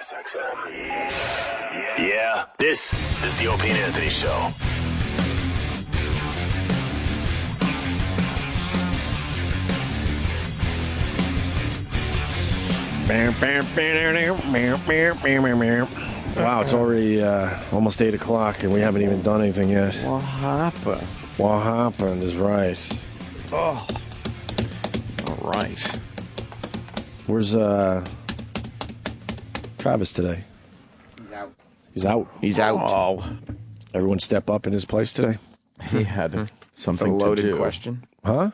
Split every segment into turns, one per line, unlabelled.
Sirius XM. Yeah, this is the Opie and Anthony Show.
Wow, it's already almost 8 o'clock and we haven't even done anything yet.
What happened?
What happened is right.
Oh. All right.
Where's Travis today?
He's out.
He's out.
Oh.
Everyone step up in his place today?
He had something
It's a loaded
to do.
question.
Huh?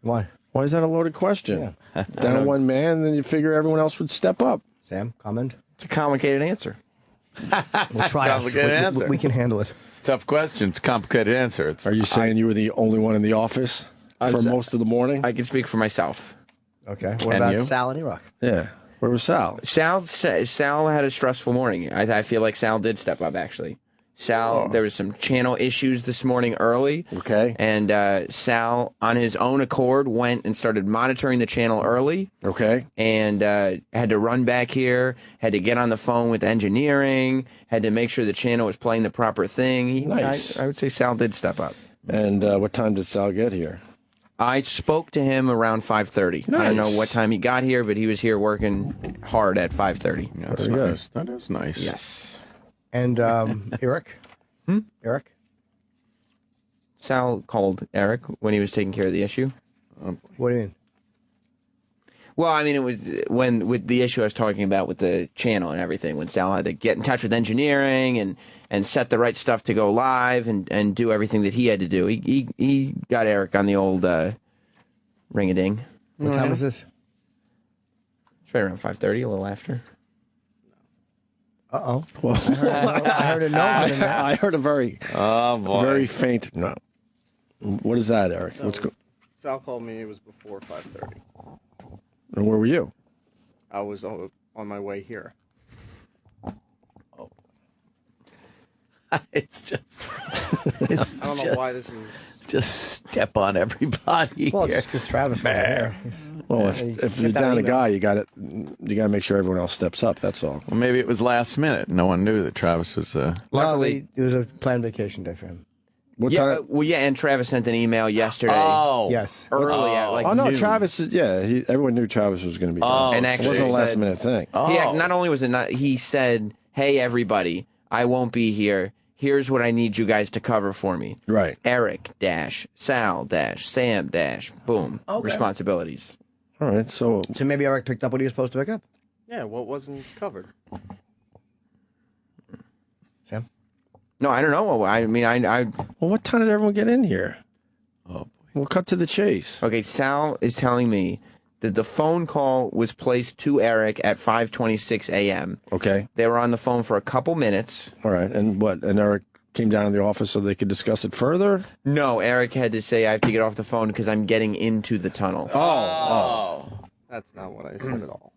Why?
Why is that a loaded question?
Yeah.
Down one man, then you figure everyone else would step up.
Sam, comment?
It's a complicated answer.
We'll try us.
Complicated answer.
We can handle it.
It's a tough question. It's a complicated answer. It's
Are you saying you were the only one in the office for most of the morning?
I can speak for myself.
Okay. What
Can
about
you?
Sal and Erock?
Yeah. Where was Sal?
Sal had a stressful morning. I feel like Sal did step up, actually. Sal, there was some channel issues this morning early.
Okay.
And Sal, on his own accord, went and started monitoring the channel early.
Okay.
And had to run back here, had to get on the phone with engineering, had to make sure the channel was playing the proper thing.
Nice.
I would say Sal did step up.
And what time did Sal get here?
I spoke to him around 5:30.
Nice.
I don't know what time he got here, but he was here working hard at 5:30.
That's
Very good.
nice. That is nice.
Yes.
And Erock? Erock?
Sal called Eric when he was taking care of the issue.
What do you mean?
Well, I mean, it was with the issue I was talking about with the channel and everything, when Sal had to get in touch with engineering and set the right stuff to go live and do everything that he had to do. He got Eric on the old ring-a-ding.
What time is this?
It's right around 5:30, a little after.
Uh-oh.
Well,
I heard a no from him.
I heard a very, very faint no. What is that, Eric? What's
Sal called me. It was before 5:30.
And where were you?
I was on my way here.
It's just.
I don't know why this is.
Just step on everybody.
Well,
here.
it's just Travis wasn't here.
Well, if
you
you're
sent that
down a
email.
guy, you got to make sure everyone else steps up. That's all.
Well, maybe it was last minute. No one knew that Travis was.
Luckily,
it was a planned vacation day for him.
What
yeah,
time?
well, yeah, and Travis sent an email yesterday.
Yes.
Early at like
Oh no,
noon.
Travis is. Yeah, everyone knew Travis was going to be.
Oh,
down.
And
It
actually
wasn't a last
said-
minute thing.
Not only was it not, he said, "Hey everybody, I won't be here. Here's what I need you guys to cover for me."
Right.
Eric dash Sal dash Sam dash boom.
Okay.
Responsibilities.
All right. So
So maybe Eric picked up what he was supposed to pick up?
Yeah, what wasn't covered?
Sam?
No, I don't know. I mean, I
well, what time did everyone get in here?
Oh,
We'll cut to the chase.
okay. Sal is telling me that the phone call was placed to Eric at 5:26 a.m.
Okay.
They were on the phone for a couple minutes.
All right. And what? And Eric came down to the office so they could discuss it further.
No, Eric had to say, "I have to get off the phone because I'm getting into the tunnel."
That's not what I said at all.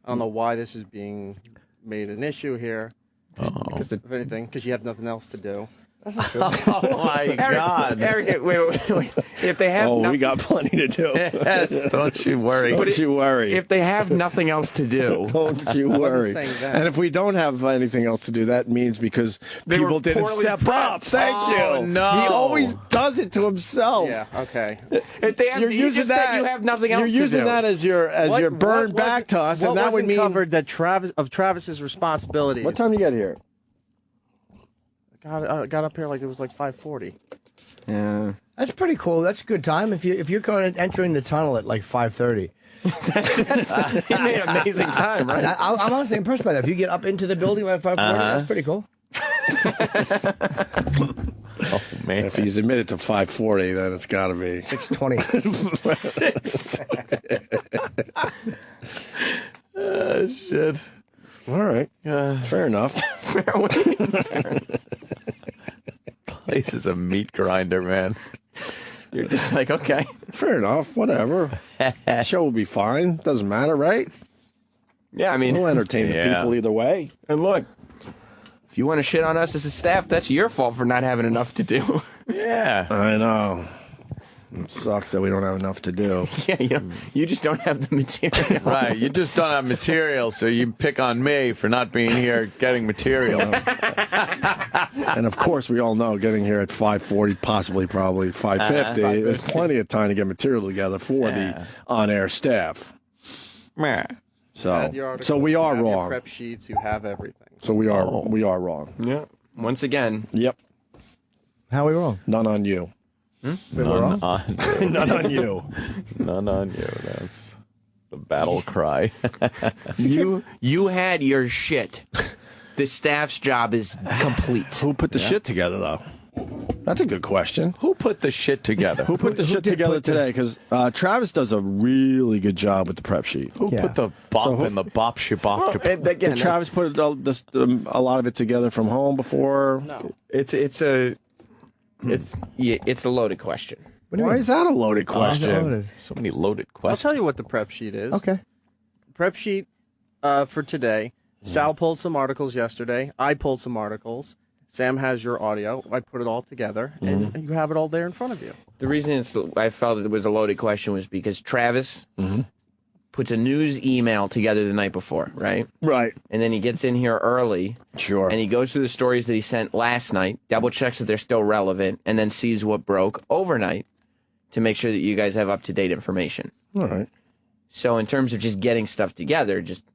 I don't know why this is being made an issue here.
Because
If anything, because you have nothing else to do.
oh my God.
Eric, wait. If they have,
We got plenty to do.
Yes, don't you worry.
Don't you worry.
if they have nothing else to do,
Don't you worry.
saying that.
And if we don't have anything else to do, that means because
They
people
were
didn't
poorly
step
prepped.
up. Thank
Oh,
you.
no.
He always does it to himself.
Yeah, okay.
if they have,
You're
you
using
just said
that.
you have nothing else
You're
to
using
do.
that as your burn back to us,
What
and that would
wasn't
mean.
covered that Travis's responsibilities.
What time you get here?
I got up here like it was like 5:40.
Yeah.
That's pretty cool. That's a good time. If you're going entering the tunnel at like 5:30.
He made an amazing time, right?
I'm honestly impressed by that. If you get up into the building by 5:40, that's pretty cool.
Oh, man.
If he's admitted to 5:40, then it's got to be
6:20.
Shit.
all right. Fair enough.
Place is a meat grinder, man.
You're just like, okay.
Fair enough. Whatever. Show will be fine. Doesn't matter, right?
Yeah, I mean,
We'll entertain the
Yeah.
people either way.
and look, if you want to shit on us as a staff, that's your fault for not having enough to do.
Yeah.
I know. It sucks that we don't have enough to do.
Yeah, you just don't have the material.
Right, you just don't have material, so you pick on me for not being here getting material.
And of course, we all know getting here at 5:40, possibly probably 5:50, there's plenty of time to get material together for the on-air staff. So we are wrong.
Your prep sheets, you have everything.
So we are wrong.
Yeah. Once again.
Yep.
How are we wrong?
None on you.
None on you.
None on you.
None on you. That's the battle cry.
You had your shit. The staff's job is complete.
Who put the shit together, though? That's a good question.
Who put the shit together?
Who put the shit together today? Because Travis does a really good job with the prep sheet.
Who put the bop in the bop shibop?
Did Travis put a lot of it together from home before?
No.
It's a loaded question.
Why is that a loaded question?
So many loaded
I'll
questions.
tell you what the prep sheet is.
Okay.
Prep sheet for today. Sal pulled some articles yesterday. I pulled some articles. Sam has your audio. I put it all together, and you have it all there in front of you.
The reason I felt it was a loaded question was because Travis puts a news email together the night before, right?
Right.
And then he gets in here early.
Sure.
And he goes through the stories that he sent last night, double checks that they're still relevant, and then sees what broke overnight to make sure that you guys have up-to-date information.
All right.
So in terms of just getting stuff together, just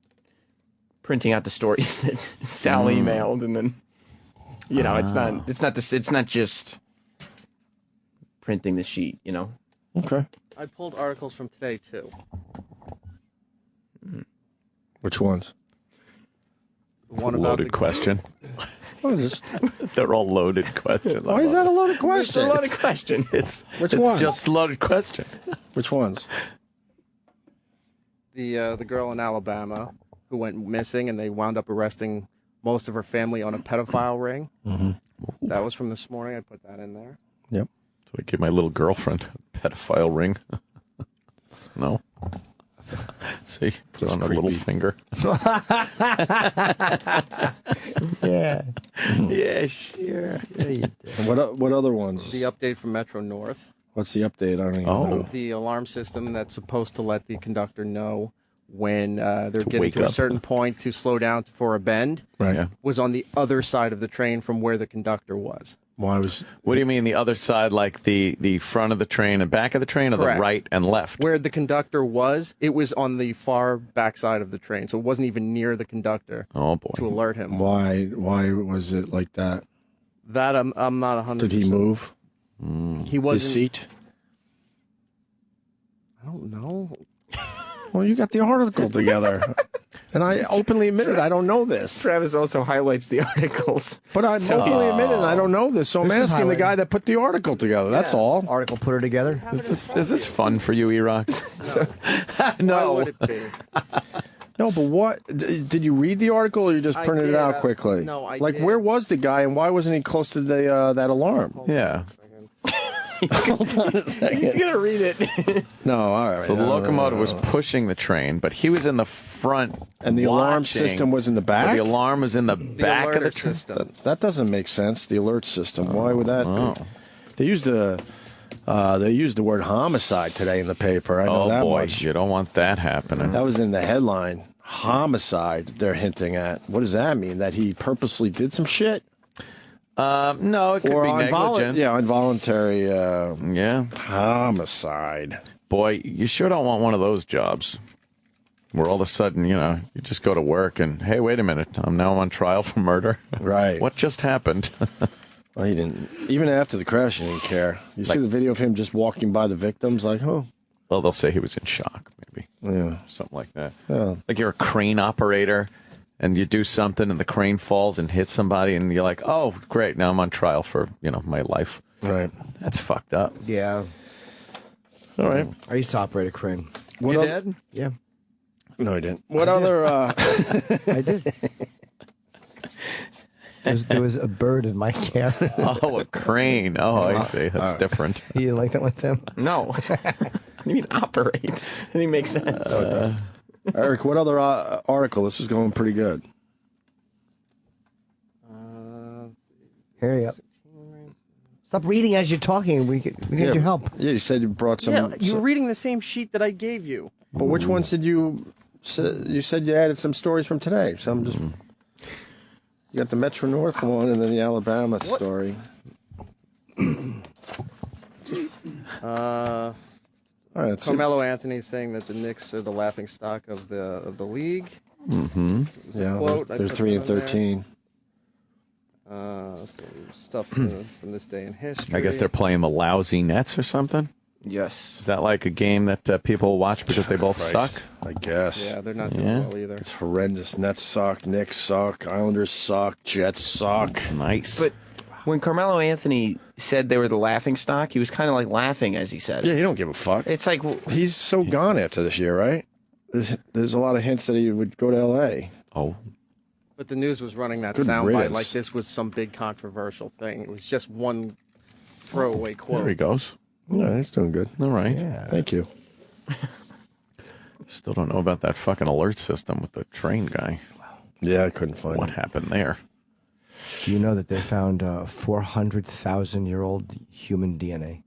printing out the stories that Sal emailed, and then it's not just printing the sheet, you know.
Okay.
I pulled articles from today too.
Which ones?
One about
Loaded question.
What is this?
They're all loaded questions.
Why is that a loaded
It's
question?
a loaded question.
It's
ones?
just a loaded question.
Which ones?
the girl in Alabama who went missing, and they wound up arresting most of her family on a pedophile ring. That was from this morning. I put that in there.
Yep.
So I give my little girlfriend a pedophile ring. No. See, put on a little finger.
Yeah.
Yeah, sure.
Yeah, you did.
And what other ones?
The update from Metro North.
What's the update? I don't even know.
The alarm system that's supposed to let the conductor know when they're getting
wake
to a
up.
certain point to slow down for a bend
Right.
Yeah.
was on the other side of the train from where the conductor was.
Why was...
What do you mean the other side, like the front of the train and back of the train, or
Correct.
the right and left?
Where the conductor was, it was on the far back side of the train, so it wasn't even near the conductor
Oh, boy.
to alert him.
Why was it like that?
That I'm not 100%.
Did he move
He wasn't.
his seat?
I don't know.
Well, you got the article together. And I openly admitted I don't know this.
Travis also highlights the articles.
But I'm openly admitted I don't know this, so I'm
This is
asking the
highlighted.
guy that put the article together. That's all.
Article put her together.
Is this fun for you, Erock?
Why would it be?
No, but what? Did you read the article or you just
I
printed it
did,
out quickly?
no, I
Like,
did.
where was the guy and why wasn't he close to the that alarm?
Yeah.
Hold on a second.
He's gonna read it.
No, all right.
So the
no,
locomotive
no,
was pushing the train, but he was in the front.
And the alarm
watching,
system was in the
but
back?
The alarm was in the back of the
alerter
train.
system.
That doesn't make sense. The alert system. Why would that?
Oh.
They used the word homicide today in the paper. I know
Oh
that
boy,
much.
you don't want that happening.
That was in the headline. Homicide. They're hinting at. What does that mean? That he purposely did some shit,
No, it could
or
be negligent.
involuntary
Yeah.
homicide.
Boy, you sure don't want one of those jobs where all of a sudden, you just go to work and, hey, wait a minute, I'm now on trial for murder.
Right.
What just happened?
Well, he didn't. Even after the crash, he didn't care. You see the video of him just walking by the victims, like, oh,
Well, they'll say he was in shock, maybe.
yeah.
Something like that.
Yeah.
Like you're a crane operator and you do something and the crane falls and hits somebody and you're like, oh, great, now I'm on trial for, my life.
Right.
That's fucked up.
Yeah.
All right.
I used to operate a crane.
What
You
oth-
did?
Yeah.
No, he didn't. What other?
I did. There was a bird in my care.
Oh, a crane. Oh, I see. That's different.
You didn't like that one, Tim?
No. You mean operate? That didn't make sense.
Eric, what other article? This is going pretty good.
Hurry up. Stop reading as you're talking. We need your help.
Yeah, you said you brought some.
Yeah, you were reading the same sheet that I gave you.
But which ones did you? You said you added some stories from today. So I'm just. You got the Metro North one and then the Alabama story.
Uh,
All right,
Carmelo Anthony saying that the Knicks are the laughing stock of the league.
Mm-hmm. Yeah,
quote,
they're 3-13.
Some stuff from this day in history.
I guess they're playing the lousy Nets or something.
Yes.
Is that like a game that people watch because they both suck?
I guess.
Yeah, they're not doing well either.
It's horrendous. Nets suck. Knicks suck. Islanders suck. Jets suck.
Nice.
But when Carmelo Anthony said they were the laughing stock, he was kind of like laughing as he said it.
Yeah, he don't give a fuck.
It's like
He's so gone after this year, right? There's a lot of hints that he would go to L.A.
Oh.
But the news was running that
Good
soundbite
riddance.
like this was some big controversial thing. It was just one throwaway quote.
There he goes.
Yeah, he's doing good.
All right.
Thank you.
Still don't know about that fucking alert system with the train guy.
Yeah, I couldn't find
What
it.
happened there?
Do you know that they found 400,000-year-old human DNA?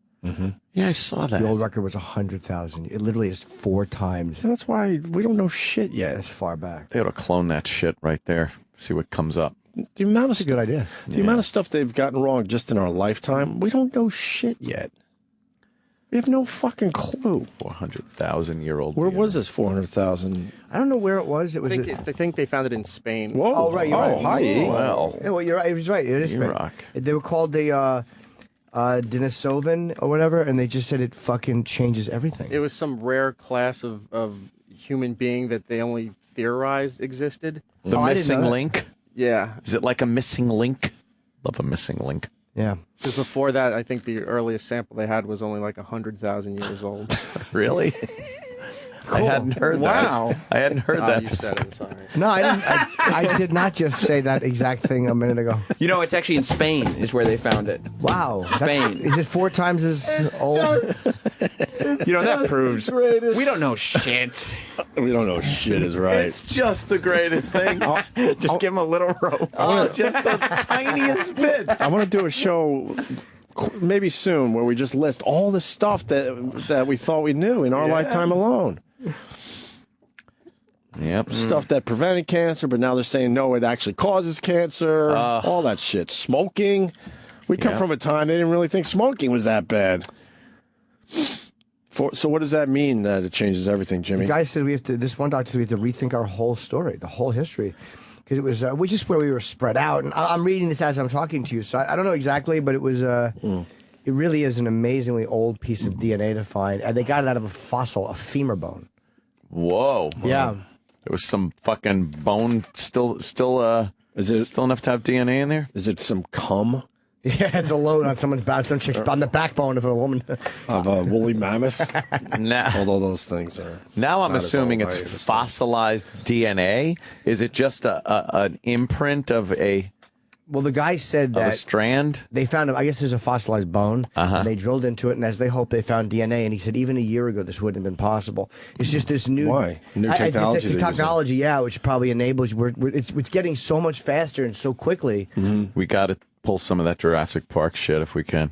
Yeah, I saw that.
The old record was 100,000. It literally is 4 times
That's why we don't know shit yet.
as far back.
They ought to clone that shit right there. See what comes up.
The amount of
That's a good idea.
The amount of stuff they've gotten wrong just in our lifetime, we don't know shit yet. We have no fucking clue.
400,000-year-old.
Where was this 400,000?
I don't know where it was. It was.
They think they found it in Spain.
Whoa!
Oh, right, you're right.
Hi.
Well,
Yeah, well, you're right. He was right. It is Spain.
Erock.
They were called the Denisovan or whatever, and they just said it fucking changes everything.
It was some rare class of human being that they only theorized existed.
The
I didn't
missing
know that.
link?
Yeah.
Is it like a missing link? Love a missing link.
Yeah.
Because before that, I think the earliest sample they had was only like 100,000 years old.
Really? I hadn't heard
Wow.
that. I hadn't heard that.
You said it, sorry.
No, I didn't. I did not just say that exact thing a minute ago.
You know, it's actually in Spain is where they found it.
Wow.
Spain.
Is it 4 times as old?
You know, that proves we don't know shit.
We don't know shit is right.
It's just the greatest thing.
Just give him a little rope.
Oh, just the tiniest bit.
I want to do a show maybe soon where we just list all the stuff that we thought we knew in our lifetime alone.
Yep.
Stuff that prevented cancer, but now they're saying no, it actually causes cancer. All that shit. Smoking. We come from a time they didn't really think smoking was that bad. So what does that mean that it changes everything, Jimmy?
The guy said we have to. This one doctor said we have to rethink our whole story, the whole history, because it was just where we were spread out. And I'm reading this as I'm talking to you, so I don't know exactly, but it was. It really is an amazingly old piece of DNA to find, and they got it out of a fossil, a femur bone.
Whoa.
Yeah.
There was some fucking bone still
Is it
still enough to have DNA in there?
Is it some cum
Yeah, it's a load on someone's back, some chick's on the backbone of a woman.
of a woolly mammoth?
Now,
Although those things are.
now I'm
not as
assuming
old,
it's
I understand.
fossilized DNA. Is it just an imprint of a
Well, the guy said
of a
that
strand?
they found, I guess there's a fossilized bone, and they drilled into it, and as they hope, they found DNA. And he said even a year ago, this wouldn't have been possible. It's just this new...
Why? New technology
It's
they're using.
technology, yeah, which probably enables... It's getting so much faster and so quickly.
We got to pull some of that Jurassic Park shit if we can.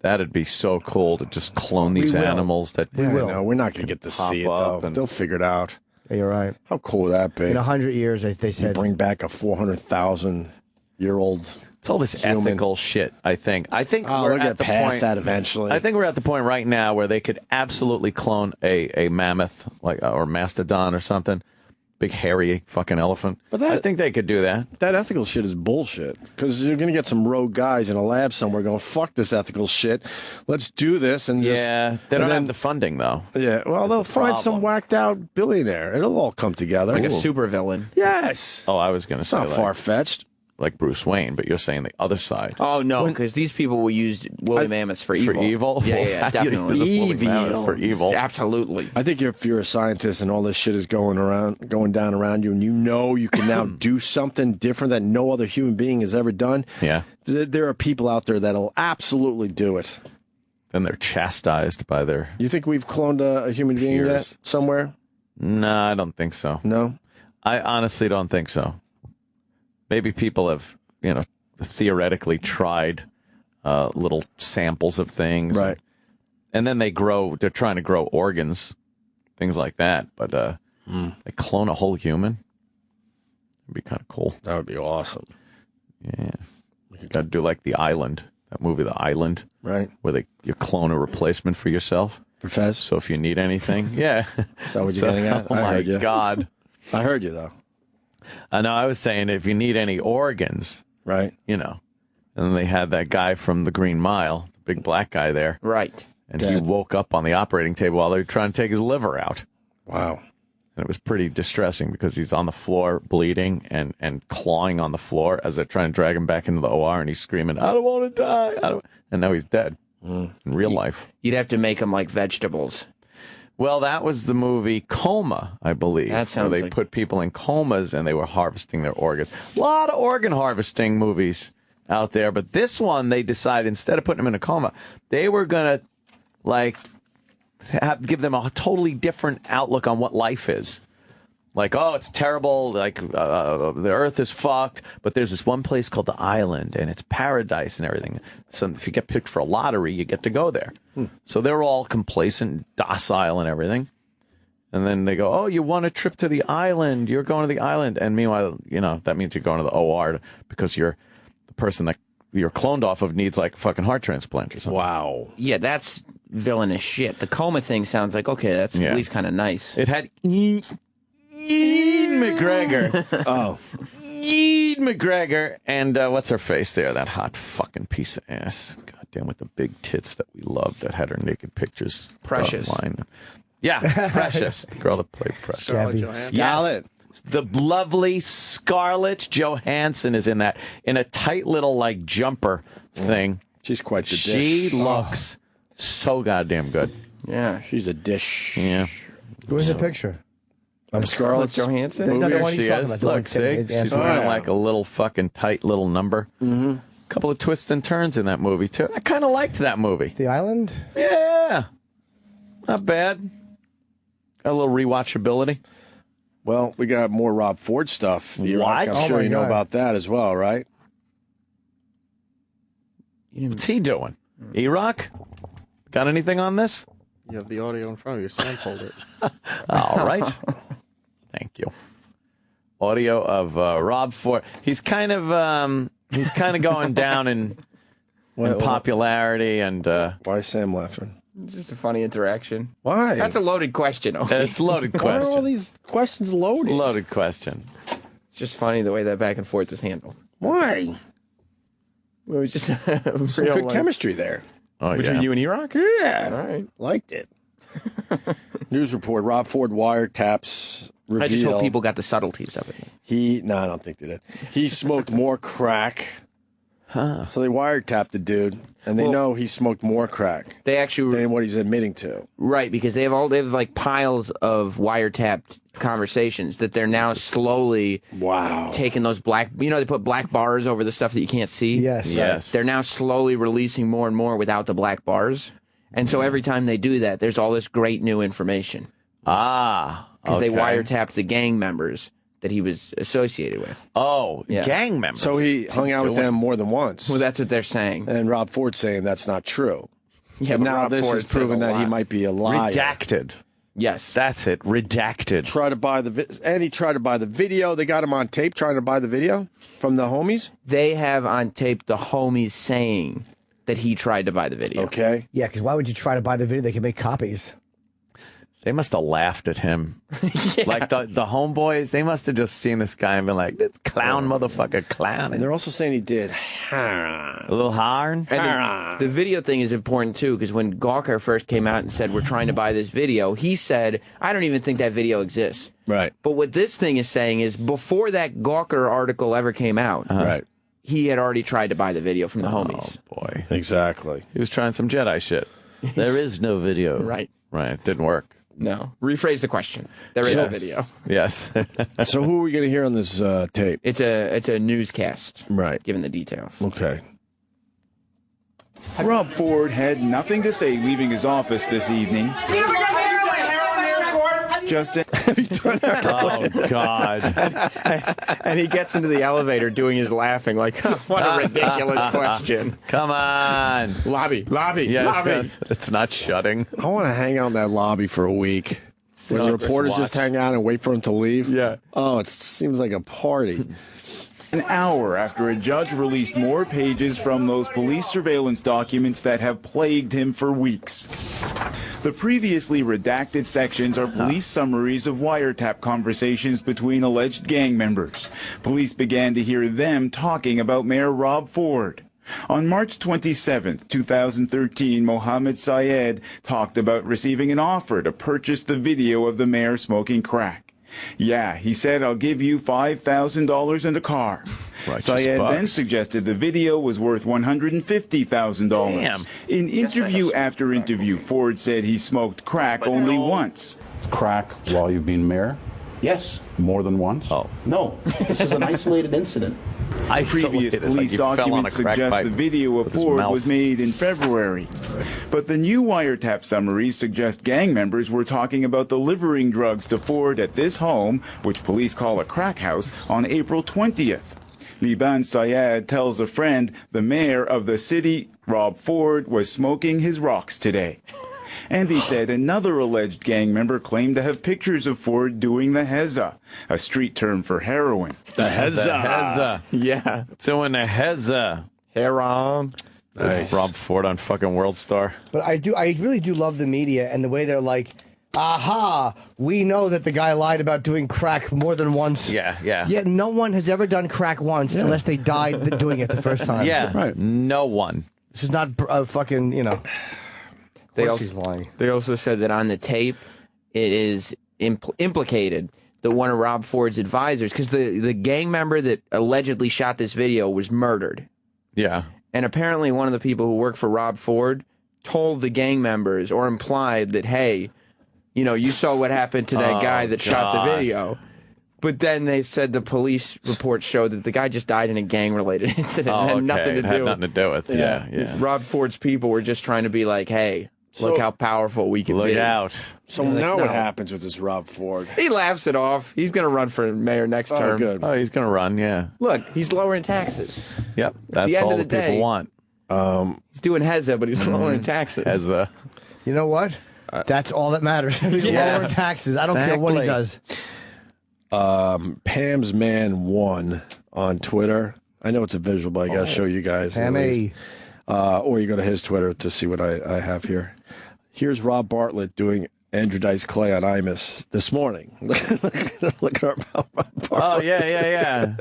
That'd be so cool to just clone these
will.
animals. That
I know, we're not going to get to see it,
pop
though.
up and-
They'll figure it out.
Yeah, you're right.
How cool would that be?
In 100 years, they
You
said...
bring back a 400,000-year-old.
It's all this
human.
ethical shit. I think
Oh,
we're
they'll
at
get
the
past
point.
that eventually.
I think we're at the point right now where they could absolutely clone a mammoth, like or mastodon or something, big hairy fucking elephant.
But that-
I think they could do that.
that ethical shit is bullshit. Because you're going to get some rogue guys in a lab somewhere going, fuck this ethical shit. Let's do this. And just,
Yeah, they don't
and
have
then-
the funding though.
Yeah, well, they'll find some
problem.
whacked out billionaire. It'll all come together.
Like a supervillain.
Yes.
Oh, I was going to
It's
say
not far fetched.
like Bruce Wayne, but you're saying the other side.
Oh no, because these people will use woolly mammoths for evil.
For evil?
Yeah, yeah,
How do you
definitely.
use a woolly
Evil.
mammoth for evil.
Absolutely.
I think if you're a scientist and all this shit is going down around you, and you know you can now do something different that no other human being has ever done,
Yeah.
there are people out there that'll absolutely do it.
Then they're chastised by their.
You think we've cloned a human being yet
Peers.
somewhere?
No, I don't think so.
No?
I honestly don't think so. Maybe people have, theoretically tried little samples of things.
Right.
And then they're trying to grow organs, things like that. But they clone a whole human. It'd be kind of cool.
That would be awesome.
Yeah. You got to do like The Island, that movie, The Island.
Right.
Where you clone a replacement for yourself.
Professor?
So if you need anything, yeah.
Is that what you're getting at?
Oh,
I
my
heard you.
God.
I heard you, though.
I know. I was saying if you need any organs,
right?
And then they had that guy from the Green Mile, the big black guy there.
Right.
And he woke up on the operating table while they were trying to take his liver out.
Wow.
And it was pretty distressing because he's on the floor bleeding and clawing on the floor as they're trying to drag him back into the OR, and he's screaming, I don't want to die. And now he's dead in real life.
You'd have to make them like vegetables.
Well, that was the movie Coma, I believe.
That sounds
where they
like...
put people in comas and they were harvesting their organs. A lot of organ harvesting movies out there, but this one they decided instead of putting them in a coma, they were going to give them a totally different outlook on what life is. Like, oh, it's terrible, like the earth is fucked, but there's this one place called the Island, and it's paradise and everything. So if you get picked for a lottery, you get to go there. So they're all complacent, docile and everything. And then they go, oh, you won a trip to the island, you're going to the island. And meanwhile, that means you're going to the OR because the person that you're cloned off of needs like a fucking heart transplant or something.
Wow.
Yeah, that's villainous shit. The coma thing sounds like, okay, that's at least kind of nice.
It had Ian McGregor.
Oh.
Ian McGregor. And what's her face there? That hot fucking piece of ass. Goddamn, with the big tits that we loved that had her naked pictures.
Precious.
Online. Yeah, Precious. The girl that played Precious.
Scarlett Johansson.
Yes. The lovely Scarlett Johansson is in that, in a tight little, like, jumper thing.
She's quite the dish.
She looks so goddamn good.
Yeah.
She's a dish.
Yeah.
Where's the picture?
Of Scarlett
Johansson?
The
There
one
she
he's talking
is.
about, the one
Look, see?
Sam-
She's
Oh,
wearing
yeah.
like a little fucking tight little number. Mm-hmm. Couple of twists and turns in that movie, too. I kind of liked that movie.
The Island?
Yeah. Not bad. Got a little rewatchability.
Well, we got more Rob Ford stuff.
What?
I'm
Oh,
sure
my
you know
God.
about that as well, right?
What's he doing? Erock? Got anything on this?
You have the audio in front of you. Sam pulled it.
All right. Thank you. Audio of Rob Ford. He's kind of going down in popularity and
Why is Sam laughing?
It's just a funny interaction.
Why?
That's a loaded question. Okay?
it's a loaded
Why are all
question.
these questions loaded?
Loaded question.
It's just funny the way that back and forth was handled.
Why?
It was just
Some
real
good
like,
chemistry there.
Oh,
between
yeah.
you and Erock?
Yeah.
All right.
Liked it. News report: Rob Ford wiretaps reveal.
I just hope people got the subtleties of it.
No, I don't think they did. He smoked more crack. So they wiretapped the dude, and they know he smoked more crack
They actually
than what he's admitting to.
right because they have like piles of wiretapped conversations that they're now slowly
Wow.
taking those black. They put black bars over the stuff that you can't see.
Yes.
Yes.
They're now slowly releasing more and more without the black bars, and so every time they do that, there's all this great new information because they wiretapped the gang members that he was associated with.
Oh,
Yeah.
gang members.
So he hung out with them more than once.
Well, that's what they're saying.
And Rob Ford's saying that's not true.
Yeah,
But
but
now
Rob
this
Ford
has
says
proven
a
that he
lot.
might be a liar.
Redacted.
Yes.
That's it. Redacted.
Try to buy and he tried to buy the video. They got him on tape trying to buy the video from the homies.
They have on tape the homies saying that he tried to buy the video.
Okay.
Yeah, because why would you try to buy the video? They can make copies.
They must have laughed at him. Like the homeboys, they must have just seen this guy and been like, this clown motherfucker clown.
And they're also saying he did.
A little hard.
And the video thing is important too, because when Gawker first came out and said, we're trying to buy this video, he said, I don't even think that video exists.
Right.
But what this thing is saying is, before that Gawker article ever came out,
Right.
he had already tried to buy the video from the homies.
Boy.
Exactly.
He was trying some Jedi shit. There is no video.
Right.
Right. It didn't work.
No. Rephrase the question. There is a video.
Yes.
So who are we going to hear on this tape?
It's a newscast.
Right.
Given the details.
Okay.
Rob Ford had nothing to say leaving his office this evening.
Have
Justin.
Oh, God.
And he gets into the elevator doing his laughing like, what a ridiculous question.
Come on.
Lobby.
Yes, it's not shutting.
I want to hang out in that lobby for a week. Where the reporters just hang out and wait for him to leave.
Yeah.
Oh, it seems like a party.
An hour after a judge released more pages from those police surveillance documents that have plagued him for weeks. The previously redacted sections are police summaries of wiretap conversations between alleged gang members. Police began to hear them talking about Mayor Rob Ford. On March 27, 2013, Mohammed Syed talked about receiving an offer to purchase the video of the mayor smoking crack. Yeah, he said, I'll give you $5,000 and a car. Syed then suggested the video was worth $150,000.
Damn.
In interview after interview, Ford said he smoked crack only once.
Crack while you've been mayor?
Yes.
More than once?
Oh.
No. This is an isolated incident.
Previous police documents suggest the video of Ford was made in February. But the new wiretap summaries suggest gang members were talking about delivering drugs to Ford at this home, which police call a crack house, on April 20th. Liban Syed tells a friend the mayor of the city, Rob Ford, was smoking his rocks today. And he said another alleged gang member claimed to have pictures of Ford doing the hezza, a street term for heroin.
The hezza.
Yeah.
Doing a hezza.
Heron.
Nice. Rob Ford on fucking World Star.
But I really do love the media and the way they're like, aha, we know that the guy lied about doing crack more than once.
Yeah.
Yet no one has ever done crack once unless they died doing it the first time.
Yeah.
Right.
No one.
This is not fucking,
They
he's lying.
They also said that on the tape, it is implicated that one of Rob Ford's advisors, because the gang member that allegedly shot this video was murdered.
Yeah.
And apparently one of the people who worked for Rob Ford told the gang members or implied that, hey, you saw what happened to that guy that shot the video. But then they said the police report showed that the guy just died in a gang-related incident.
Oh,
It had
okay.
nothing to
It
do.
had nothing to do with it. Yeah.
Rob Ford's people were just trying to be like, hey, look how powerful we can
Look
be.
out.
So now what happens with this Rob Ford?
He laughs it off. He's going to run for mayor next term.
Good.
Oh, he's going to run, yeah.
Look, he's lowering taxes.
Yep. That's
the end
all
of
the
the
people
day-
want.
He's doing hezza, but he's lowering taxes.
Hezza.
You know what? That's all that matters. He's lowering taxes. I don't care what he does.
Pam's Man 1 on Twitter. I know it's a visual, but I got to show you guys. at least. Or you go to his Twitter to see what I have here. Here's Rob Bartlett doing Andrew Dice Clay on Imus this morning. Look at Rob Bartlett.
Oh, yeah.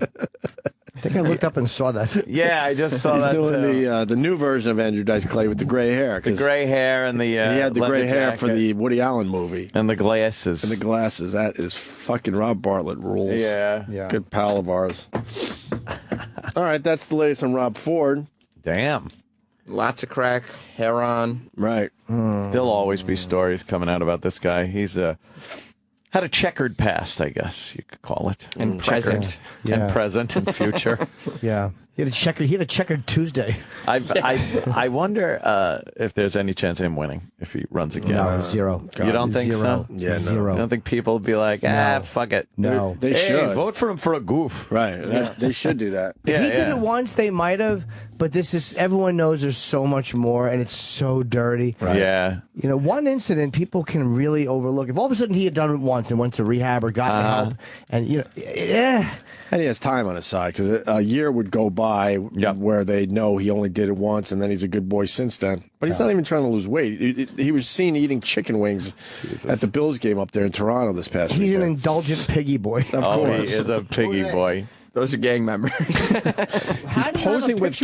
I think I looked up and saw that.
Yeah, I just saw
He's
that
doing
too.
the new version of Andrew Dice Clay with the gray hair.
The gray hair and the
he had the
leather
gray hair for
jacket.
the Woody Allen movie.
And the glasses.
And the glasses. That is fucking Rob Bartlett rules.
Yeah.
Good pal of ours. All right, that's the latest on Rob Ford.
Damn.
Lots of crack, heroin.
Right.
There'll always be stories coming out about this guy. He's had a checkered past, I guess you could call it.
And present.
Yeah.
And present and future.
Yeah. He had a checkered Tuesday.
I wonder if there's any chance of him winning if he runs again.
No, zero.
You don't think
Zero.
so?
Yeah, no.
Zero.
You don't think people would be like, fuck it.
No.
They
Hey,
should.
vote for him for a goof.
Right. They should do that.
If he did it once, they might have, but this is, everyone knows there's so much more, and it's so dirty.
Right.
Yeah.
One incident people can really overlook. If all of a sudden he had done it once and went to rehab or gotten help, and,
And he has time on his side because a year would go by where they know he only did it once and then he's a good boy since then. But he's not even trying to lose weight. He was seen eating chicken wings at the Bills game up there in Toronto this past
he's an
weekend.
indulgent piggy boy.
Of course.
He is a piggy boy.
Those are gang members.
He's posing with.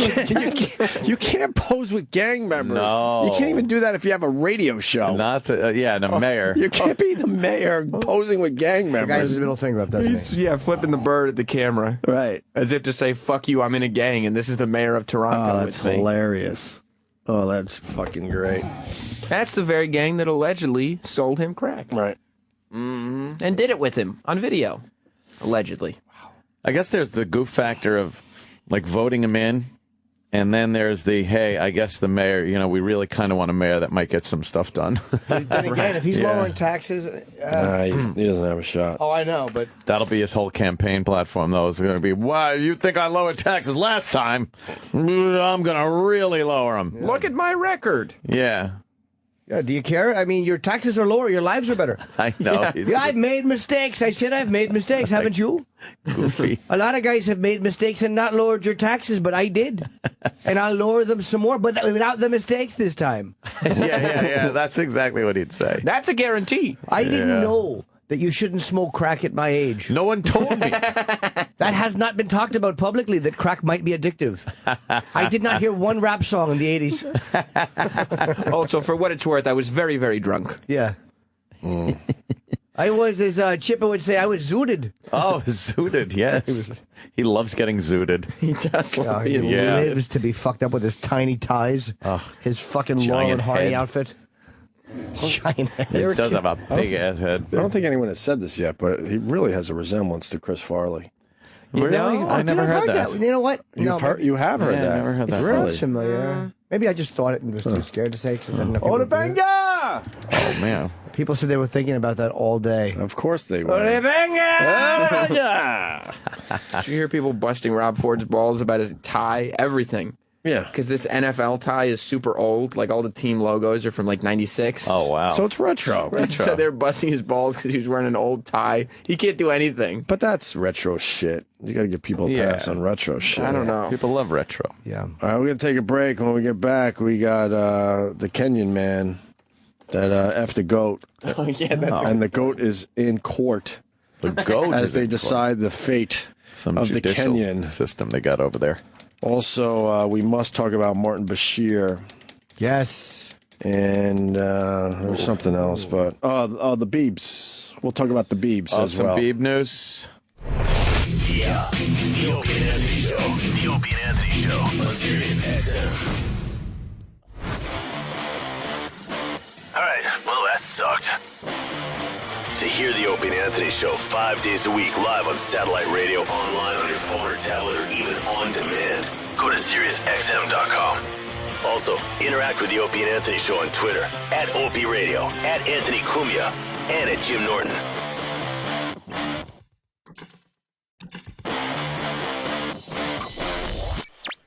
You can't pose with gang members.
No.
You can't even do that if you have a radio show.
Not the, and a mayor.
You can't be the mayor posing with gang
The guy has
members.
his middle finger up, doesn't he?
Flipping the bird at the camera.
Right.
As if to say, fuck you, I'm in a gang, and this is the mayor of Toronto.
Oh, that's
with me.
hilarious. Oh, that's fucking great.
That's the very gang that allegedly sold him crack.
Right.
And did it with him on video. Allegedly.
I guess there's the goof factor of like voting him in And then there's the, hey, I guess the mayor, we really kind of want a mayor that might get some stuff done.
But then again, if he's lowering taxes...
he doesn't have a shot.
Oh, I know, but...
That'll be his whole campaign platform, though. It's going to be, wow, you think I lowered taxes last time? I'm going to really lower them.
Look at my record.
Yeah.
Yeah, do you care? I mean, your taxes are lower, your lives are better.
I know.
Yeah, I've made mistakes. I said I've made mistakes, haven't you?
Goofy.
A lot of guys have made mistakes and not lowered your taxes, but I did. And I'll lower them some more, but without the mistakes this time.
Yeah. That's exactly what he'd say.
That's a guarantee.
I didn't know that you shouldn't smoke crack at my age.
No one told me.
That has not been talked about publicly, that crack might be addictive. I did not hear one rap song in the 80s.
Also, for what it's worth, I was very, very drunk.
Yeah. I was, as Chippa would say, I was zooted.
Oh, zooted, yes. He loves getting zooted.
He does love
He
being
lives to be fucked up with his tiny ties, his fucking Laurel and Hardy outfit. Giant head.
He does have a big-ass head.
I don't think anyone has said this yet, but he really has a resemblance to Chris Farley.
Really? I never heard that.
You know what?
You have heard that.
I never heard that.
It
Really?
sounds familiar. Maybe I just thought it and was too scared to say it.
Oh, man.
People said they were thinking about that all day.
Of course they were.
Did you hear people busting Rob Ford's balls about his tie? Everything.
Yeah.
Because this NFL tie is super old. Like all the team logos are from like 96.
Oh, wow.
So it's retro.
So they're busting his balls because he was wearing an old tie. He can't do anything.
But that's retro shit. You got to give people a pass on retro shit.
I don't know.
People love retro.
Yeah.
All right, we're going to take a break. When we get back, we got the Kenyan man that F the goat.
Oh, yeah, that's
And the goat is in court
The goat
as
is
they
in
decide the fate
some
of the
judicial
Kenyan.
system they got over there.
Also, we must talk about Martin Bashir.
Yes.
And there's something else, but the Beebs. We'll talk about the Beebs as
Some
well.
Beeb news.
Yeah, the Opie and Anthony Show. The Opie and Anthony Show on Sirius XM. All right, well, that sucked. To hear the Opie and Anthony Show 5 days a week live on satellite radio, online on your phone or tablet, or even on demand, go to SiriusXM.com. Also, interact with the Opie and Anthony Show on Twitter, @Opie Radio, @Anthony Cumia, and @Jim Norton.